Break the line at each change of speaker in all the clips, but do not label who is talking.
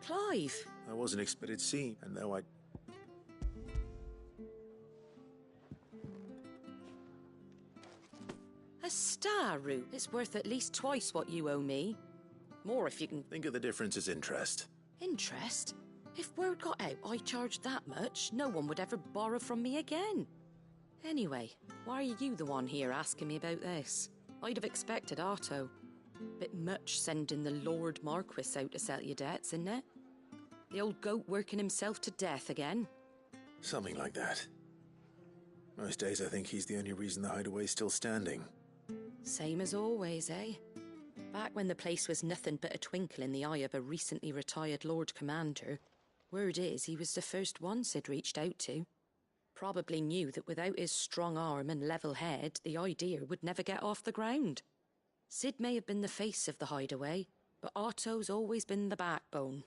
Clive!
I wasn't expected to see, and though I...
A star route is worth at least twice what you owe me. More if you can...
Think of the difference as interest.
Interest? If word got out I charged that much, no one would ever borrow from me again. Anyway, why are you the one here asking me about this? I'd have expected Otto. Bit much sending the Lord Marquis out to settle your debts, isn't it? The old goat working himself to death again?
Something like that. Most days I think he's the only reason the hideaway's still standing.
Same as always, eh? Back when the place was nothing but a twinkle in the eye of a recently retired Lord Commander, word is he was the first one Sid reached out to. Probably knew that without his strong arm and level head, the idea would never get off the ground. Sid may have been the face of the hideaway, but Otto's always been the backbone.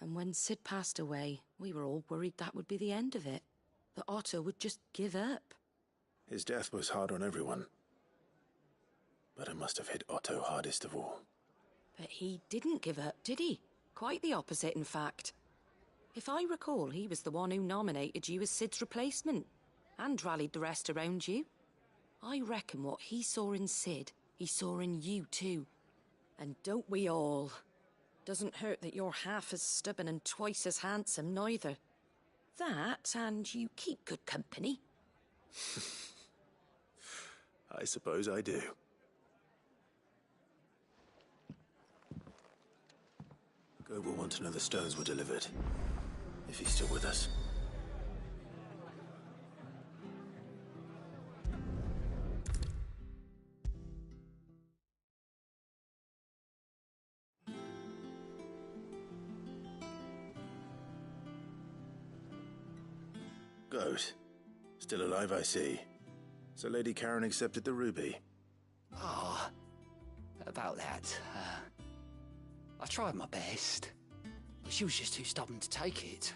And when Sid passed away, we were all worried that would be the end of it. That Otto would just give up.
His death was hard on everyone. But it must have hit Otto hardest of all.
But he didn't give up, did he? Quite the opposite, in fact. If I recall, he was the one who nominated you as Sid's replacement, and rallied the rest around you. I reckon what he saw in Sid, he saw in you too. And don't we all? Doesn't hurt that you're half as stubborn and twice as handsome, neither. That, and you keep good company.
I suppose I do. God will want to know the stones were delivered, if he's still with us. Goat. Still alive, I see. So Lady Karen accepted the ruby.
Ah, about that. I tried my best, but she was just too stubborn to take it.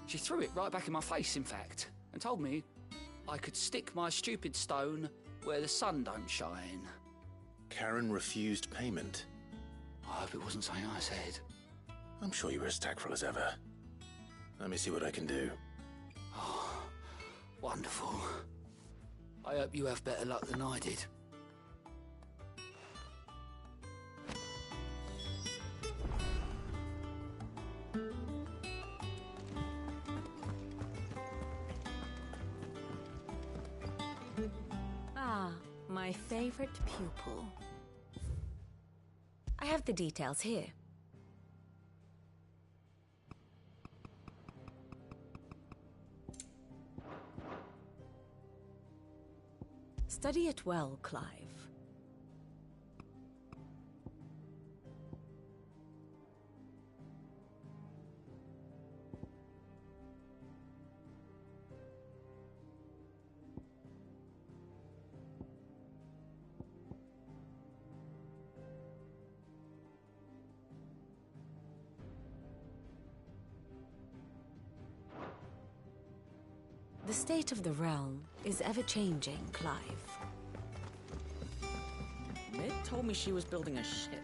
She threw it right back in my face, in fact, and told me I could stick my stupid stone where the sun don't shine.
Karen refused payment.
I hope it wasn't something I said.
I'm sure you were as tactful as ever. Let me see what I can do.
Oh, wonderful. I hope you have better luck than I did.
Ah, my favorite pupil. I have the details here. Study it well, Clive. The state of the realm is ever-changing, Clive.
Mid told me she was building a ship.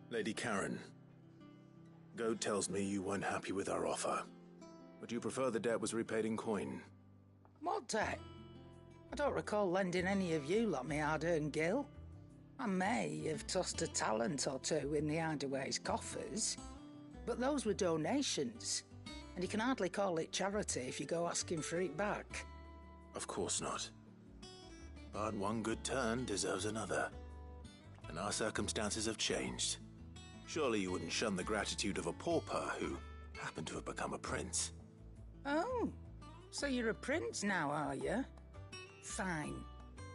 Lady Karen, Goat tells me you weren't happy with our offer. Would you prefer the debt was repaid in coin?
What debt? I don't recall lending any of you like my hard-earned gil. I may have tossed a talent or two in the hideaway's coffers, but those were donations, and you can hardly call it charity if you go asking for it back.
Of course not. But one good turn deserves another. And our circumstances have changed. Surely you wouldn't shun the gratitude of a pauper who happened to have become a prince.
Oh, so you're a prince now, are you? Fine.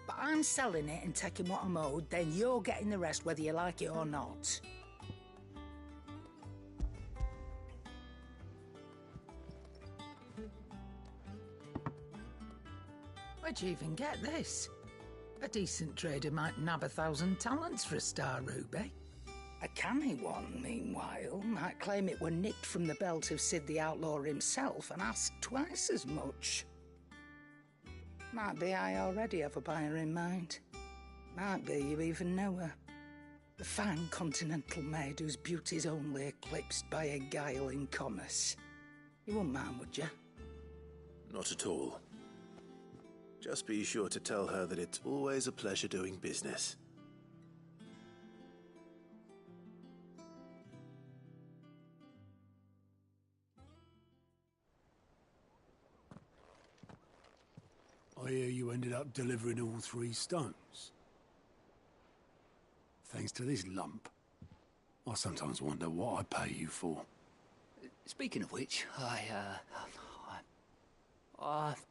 But I'm selling it and taking what I'm owed, then you're getting the rest whether you like it or not. Where'd you even get this? A decent trader might nab 1,000 talents for a star ruby. A canny one, meanwhile, might claim it were nicked from the belt of Sid the Outlaw himself and ask twice as much. Might be I already have a buyer in mind. Might be you even know her. The fine continental maid whose beauty's only eclipsed by a guile in commerce. You wouldn't mind, would you?
Not at all. Just be sure to tell her that it's always a pleasure doing business.
I hear you ended up delivering all 3 stones. Thanks to this lump. I sometimes wonder what I pay you for.
Speaking of which,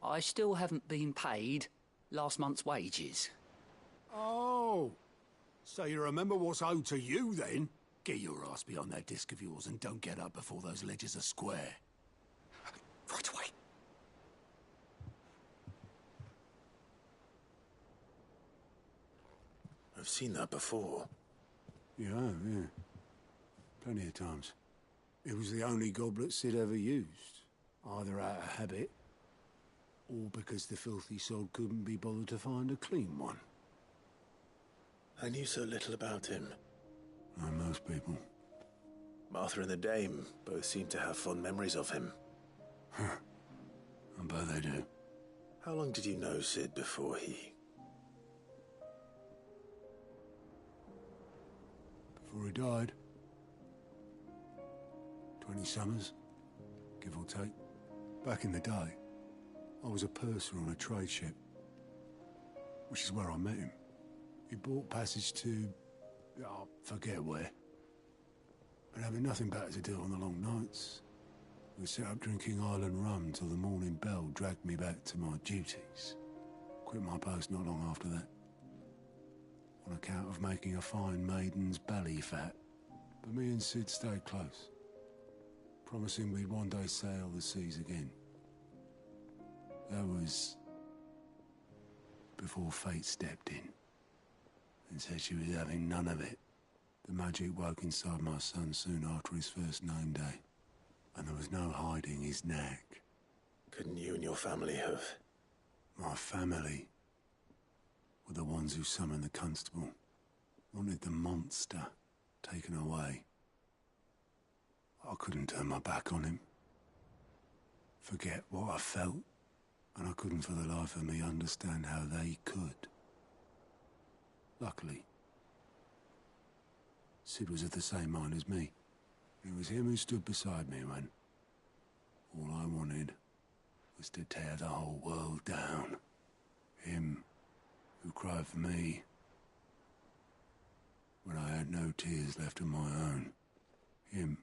I still haven't been paid last month's wages.
Oh, so you remember what's owed to you then? Get your ass behind that disc of yours and don't get up before those ledgers are square.
Right away.
I've seen that before.
You have, yeah. Plenty of times. It was the only goblet Sid ever used, either out of habit, or because the filthy sod couldn't be bothered to find a clean one.
I knew so little about him.
Like most people.
Martha and the Dame both seem to have fond memories of him.
I bet they do.
How long did you know Sid before he...
Before he died. 20 summers, give or take. Back in the day, I was a purser on a trade ship, which is where I met him. He bought passage to... I forget where. But having nothing better to do on the long nights, we set up drinking island rum till the morning bell dragged me back to my duties. Quit my post not long after that, on account of making a fine maiden's belly fat. But me and Sid stayed close, promising we'd one day sail the seas again. That was before fate stepped in and said she was having none of it. The magic woke inside my son soon after his first name day, and there was no hiding his knack.
Couldn't you and your family have...
My family were the ones who summoned the constable, wanted the monster taken away. I couldn't turn my back on him, forget what I felt, and I couldn't for the life of me understand how they could. Luckily, Sid was of the same mind as me. It was him who stood beside me when all I wanted was to tear the whole world down. Him who cried for me when I had no tears left of my own. Him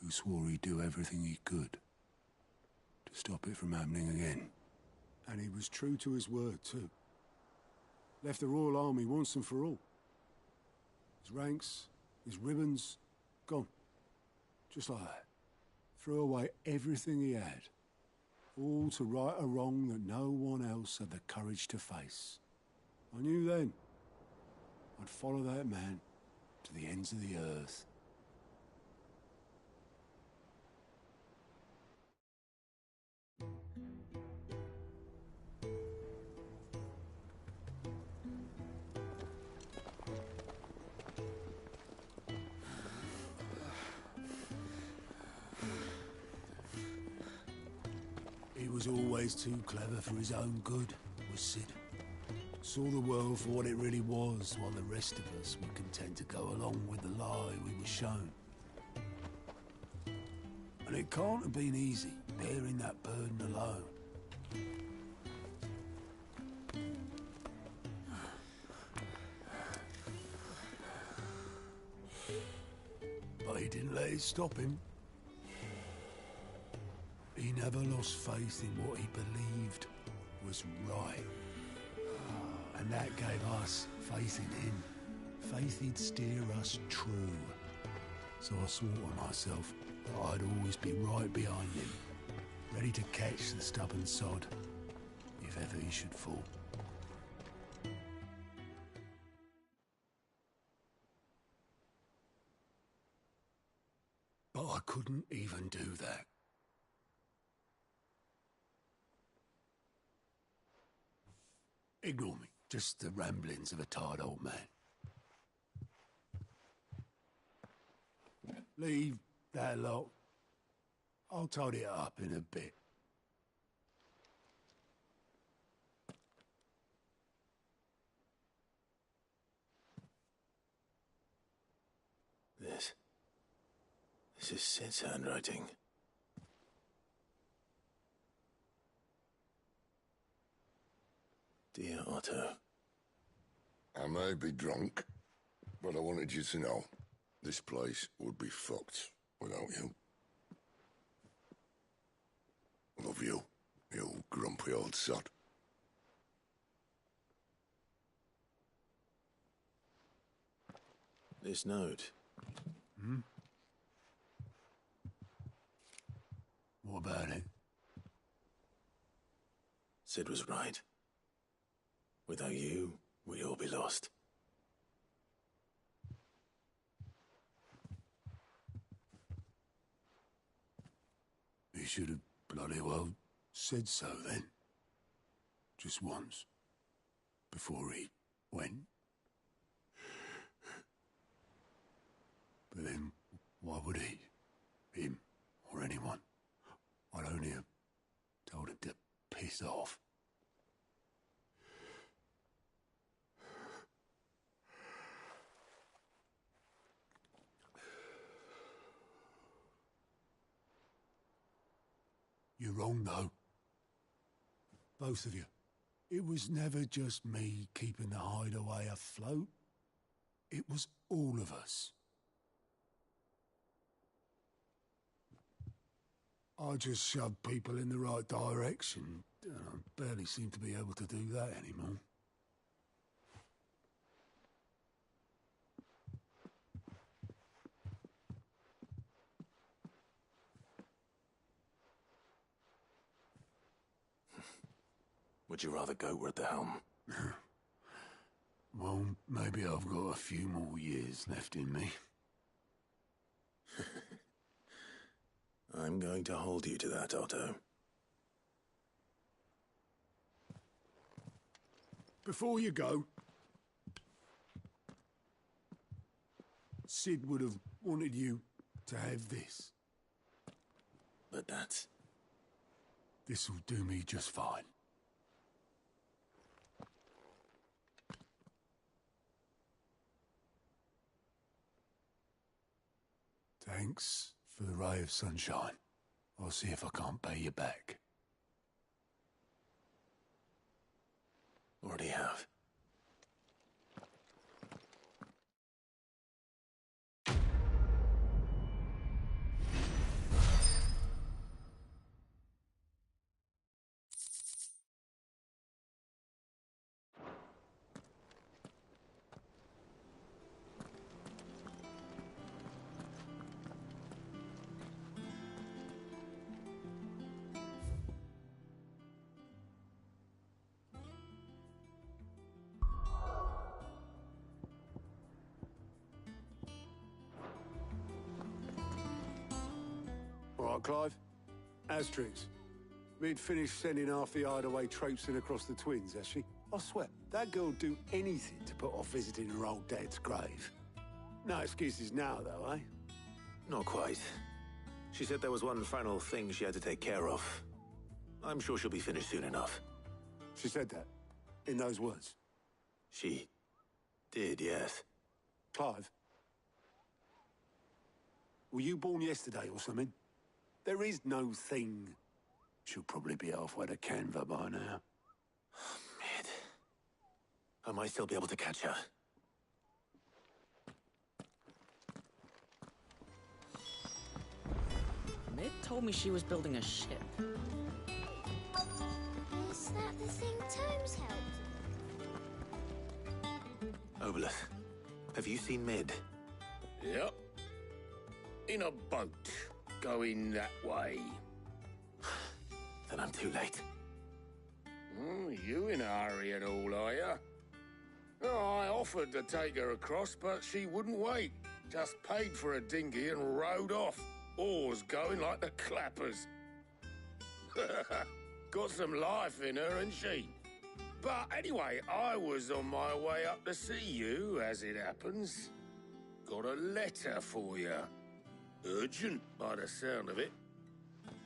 who swore he'd do everything he could to stop it from happening again. And he was true to his word, too. Left the Royal Army once and for all. His ranks, his ribbons, gone. Just like that. Threw away everything he had. All to right a wrong that no one else had the courage to face. I knew then I'd follow that man to the ends of the earth. He was always too clever for his own good, was Sid. Saw the world for what it really was, while the rest of us were content to go along with the lie we were shown. And it can't have been easy, bearing that burden alone. But he didn't let it stop him. He never lost faith in what he believed was right. And that gave us faith in him. Faith he'd steer us true. So I swore to myself that I'd always be right behind him, ready to catch the stubborn sod if if ever he should fall. But I couldn't even do that. Ignore me. Just the ramblings of a tired old man. Leave that lot. I'll tidy it up in a bit.
This is Sid's handwriting. Dear Otto.
I may be drunk, but I wanted you to know this place would be fucked without you. Love you, you grumpy old sod.
This note.
Hmm? What about it?
Sid was right. Without you, we'd all be lost.
He should have bloody well said so then. Just once. Before he went. But then, why would he? Him, or anyone? I'd only have told him to piss off. You're wrong, though. Both of you. It was never just me keeping the hideaway afloat. It was all of us. I just shoved people in the right direction. I barely seem to be able to do that anymore.
Would you rather go at the helm?
Well, maybe I've got a few more years left in me.
I'm going to hold you to that, Otto.
Before you go, Sid would have wanted you to have this.
But that's...
This'll do me just fine. Thanks for the ray of sunshine. I'll see if I can't pay you back.
Already have.
All right, Clive. Asterix. We'd finished sending half the hideaway traipsing across the twins, has she? I swear, that girl'd do anything to put off visiting her old dad's grave. No excuses now, though, eh?
Not quite. She said there was one final thing she had to take care of. I'm sure she'll be finished soon enough.
She said that? In those words?
She did, yes.
Clive? Were you born yesterday or something? There is no thing. She'll probably be halfway to Canva by now.
Mid. I might still be able to catch her.
Mid told me she was building a ship.
Is that the thing Tomes helped?
Obelith, have you seen Mid?
Yep. In a boat, going that way.
Then I'm too late.
You in a hurry at all, are you? Oh, I offered to take her across, but she wouldn't wait. Just paid for a dinghy and rowed off. Oars going like the clappers. Got some life in her, ain't she? But anyway, I was on my way up to see you, as it happens. Got a letter for you. Urgent, by the sound of it.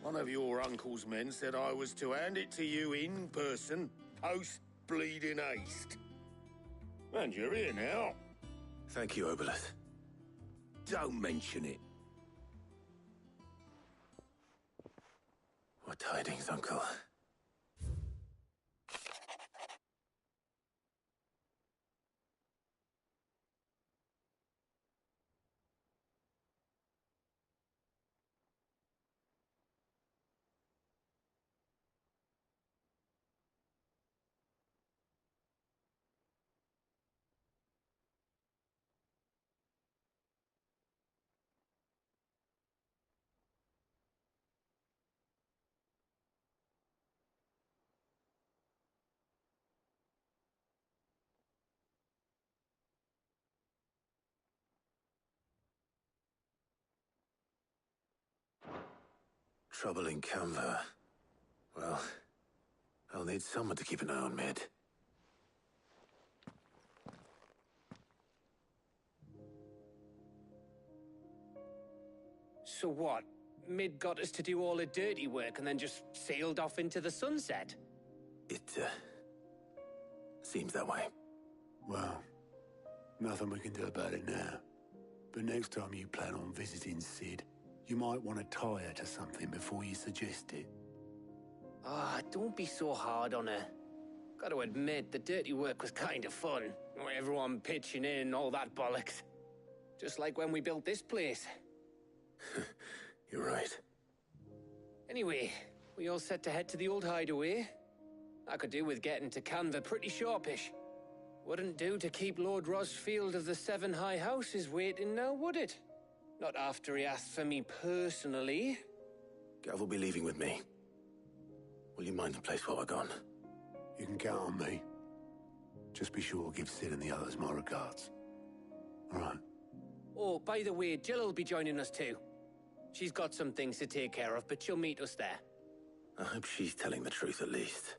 One of your uncle's men said I was to hand it to you in person, post bleeding haste. And you're here now.
Thank you, Oboleth.
Don't mention it.
What tidings, Uncle? Trouble in Canva. Well, I'll need someone to keep an eye on Mid.
So what? Mid got us to do all the dirty work and then just sailed off into the sunset?
It, seems that way.
Well, nothing we can do about it now. But next time you plan on visiting Sid, you might want to tie her to something before you suggest it.
Ah, don't be so hard on her. Got to admit, the dirty work was kind of fun. Everyone pitching in, all that bollocks. Just like when we built this place.
You're right.
Anyway, we all set to head to the old hideaway. I could do with getting to Canva pretty sharpish. Wouldn't do to keep Lord Rosfield of the Seven High Houses waiting now, would it? Not after he asked for me personally.
Gav will be leaving with me. Will you mind the place while we're gone?
You can count on me. Just be sure to give Sid and the others my regards. All right.
Oh, by the way, Jill will be joining us too. She's got some things to take care of, but she'll meet us there.
I hope she's telling the truth at least.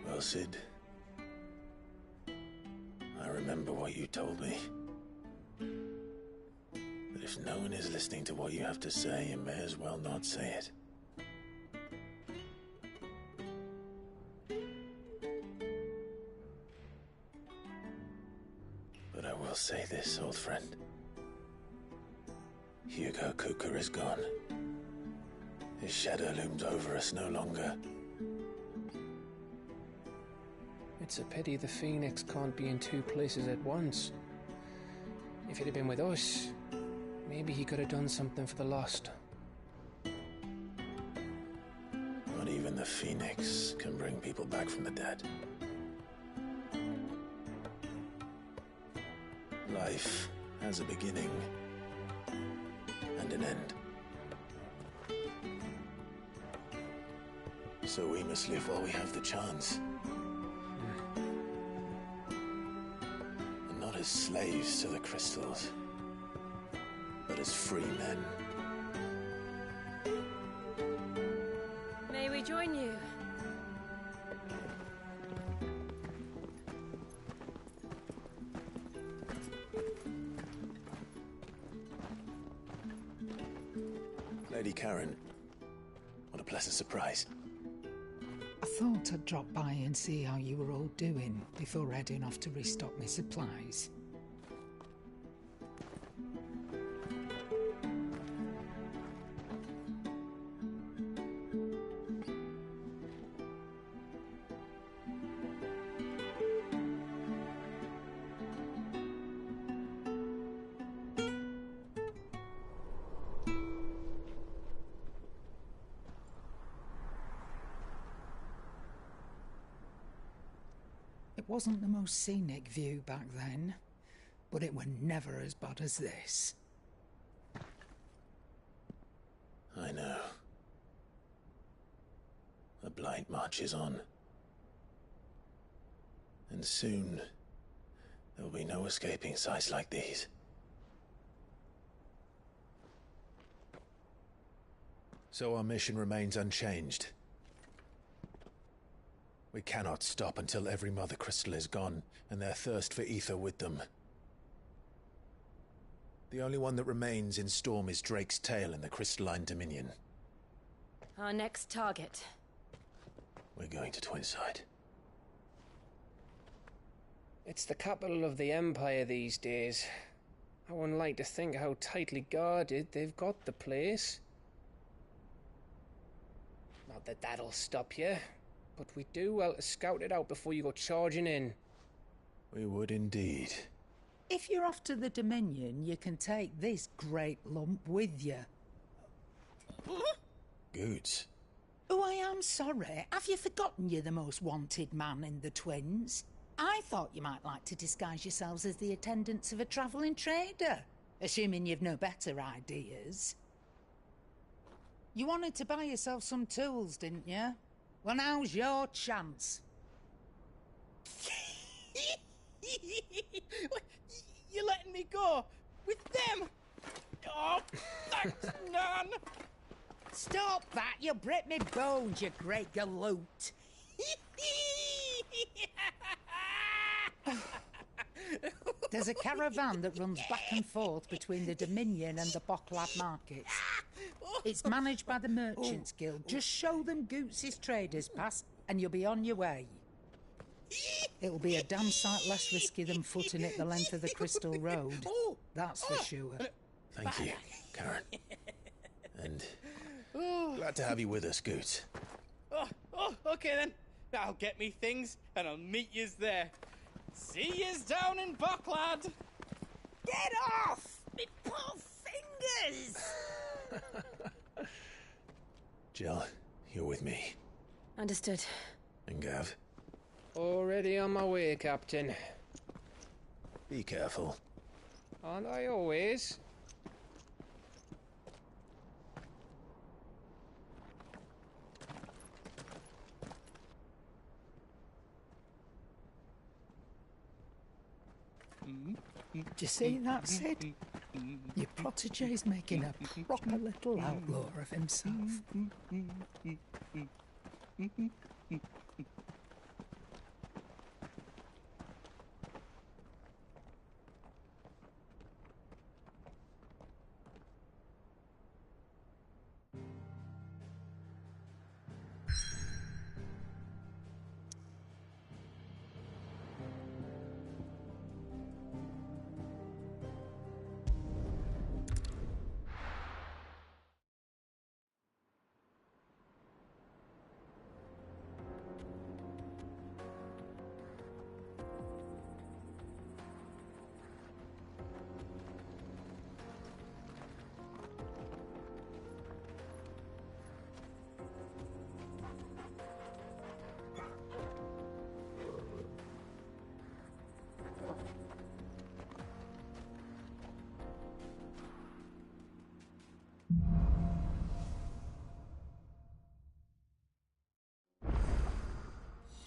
Well, Sid, I remember what you told me. That if no one is listening to what you have to say, you may as well not say it. But I will say this, old friend. Hugo Cooker is gone. His shadow looms over us no longer.
It's a pity the Phoenix can't be in two places at once. If he'd have been with us, maybe he could have done something for the Lost.
Not even the Phoenix can bring people back from the dead. Life has a beginning and an end. So we must live while we have the chance. And not as slaves to the crystals, but as free men.
May we join you?
Lady Karen. What a pleasant surprise.
I thought I'd drop by and see how you were all doing before heading off to restock my supplies. It wasn't the most scenic view back then, but it were never as bad as this.
I know. The blight marches on. And soon, there'll be no escaping sights like these. So our mission remains unchanged. We cannot stop until every Mother Crystal is gone, and their thirst for ether with them. The only one that remains in Storm is Drake's tail in the Crystalline Dominion.
Our next target.
We're going to Twinside.
It's the capital of the Empire these days. I wouldn't like to think how tightly guarded they've got the place. Not that that'll stop you, but we do well to scout it out before you go charging in.
We would indeed.
If you're off to the Dominion, you can take this great lump with you.
Goods.
Oh, I am sorry. Have you forgotten you're the most wanted man in the Twins? I thought you might like to disguise yourselves as the attendants of a travelling trader, assuming you've no better ideas. You wanted to buy yourself some tools, didn't you? Well, now's your chance.
You're letting me go with them? Oh, thanks, Nan.
Stop that! You'll break me bones, you great galoot. There's a caravan that runs back and forth between the Dominion and the Bocklad markets. It's managed by the Merchants Guild. Just show them Goots' traders pass and you'll be on your way. It'll be a damn sight less risky than footing it the length of the Crystal Road. That's for sure.
Thank you, Karen. And glad to have you with us, Goots.
Okay then. I'll get me things and I'll meet yous there. See yous down in Bocklad.
Get off! Me poor fingers!
Jill, you're with me.
Understood.
And Gav?
Already on my way, Captain.
Be careful.
Aren't I always?
Do you see that, Sid? Your protege's making a proper little outlaw of himself.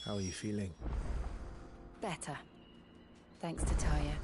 How are you feeling?
Better. Thanks to Taya.